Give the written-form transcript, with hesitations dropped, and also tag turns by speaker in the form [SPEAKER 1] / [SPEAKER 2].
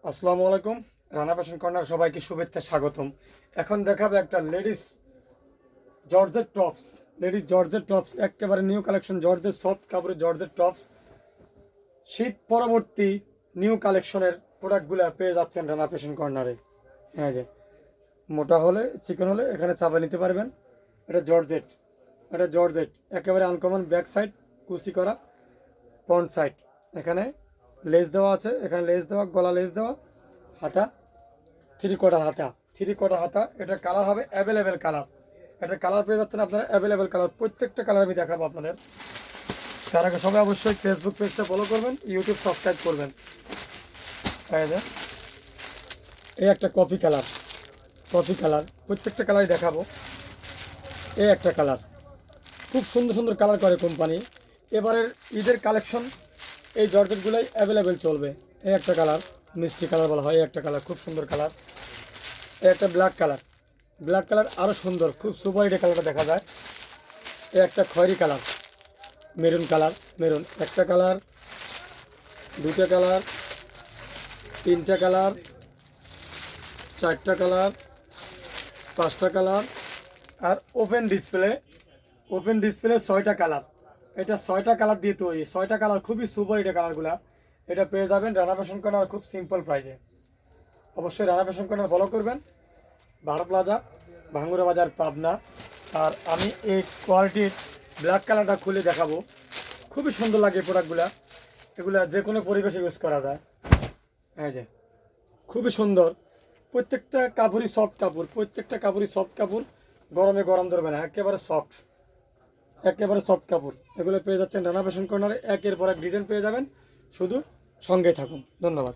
[SPEAKER 1] আসসালামু আলাইকুম। Rana fashion corner সবাইকে শুভেচ্ছা স্বাগতম। এখন দেখাবে একটা georgette tops ladies georgette tops, একেবারে নিউ কালেকশন জর্জেট সফট কাপড়ের জর্জেট টপস। শীত পরবর্তী নিউ কালেকশনের প্রোডাক্টগুলো পেয়ে যাচ্ছেন রানা ফ্যাশন কর্নারে। হ্যাঁ যে মোটা হলে চিকন হলে এখানে চাপা নিতে পারবেন। এটা জর্জেট একেবারে আনকমন, ব্যাক সাইড কুচি করা, ফ্রন্ট সাইড এখানে লেস দেওয়া আছে, এখানে লেস দেওয়া, গলা লেস দেওয়া, হাতা থ্রি কোয়ার্টার হাতা। এটা কালার হবে অ্যাভেলেবেল কালার। এটা কালার পেয়ে যাচ্ছেন আপনারা অ্যাভেলেবেল কালার, প্রত্যেকটা কালার আমি দেখাবো আপনাদের। তার আগে সবাই অবশ্যই ফেসবুক পেজটা ফলো করবেন, ইউটিউব সাবস্ক্রাইব করবেন। এই যে এই একটা কফি কালার প্রত্যেকটা কালারই দেখাবো। এই একটা কালার, খুব সুন্দর সুন্দর কালার করে কোম্পানি। এবারের ঈদের কালেকশন এই জর্জেটগুলোই অ্যাভেলেবেল চলবে। এই একটা কালার, মিষ্টি কালার বলা হয়। এই একটা কালার খুব সুন্দর কালার। এই একটা ব্ল্যাক কালার আরও সুন্দর, খুব সুপার হিট কালারটা দেখা যায়। এই একটা খয়েরি কালার, মেরুন একটা কালার, দুটা কালার, তিনটা কালার, চারটা কালার, পাঁচটা কালার, আর ওপেন ডিসপ্লে ছয়টা কালার। এটা ছয়টা কালার দিয়ে তৈরি, ছয়টা কালার খুবই সুপার হিট কালারগুলা। এটা পেয়ে যাবেন রানা ফ্যাশন কর্নার খুব সিম্পল প্রাইসে। অবশ্যই রানা ফ্যাশন কর্নার ফলো করবেন। ভারত প্লাজা, ভাঙ্গুরা বাজার, পাবনা। আর আমি এই কোয়ালিটির ব্ল্যাক কালারটা খুলে দেখাবো। খুবই সুন্দর লাগে এই প্রোডাক্টগুলা। এগুলা যে কোনো পরিবেশে ইউজ করা যায়। এই যে খুবই সুন্দর, প্রত্যেকটা কাপড়ই সফট কাপড়। গরমে গরম ধরবে না, একেবারে সফট কাপড়। এগুলো পেয়ে যাচ্ছেন রানা ফ্যাশন কর্নারে, একের পর এক ডিজাইন পেয়ে যাবেন। শুধু সঙ্গে থাকুন। ধন্যবাদ।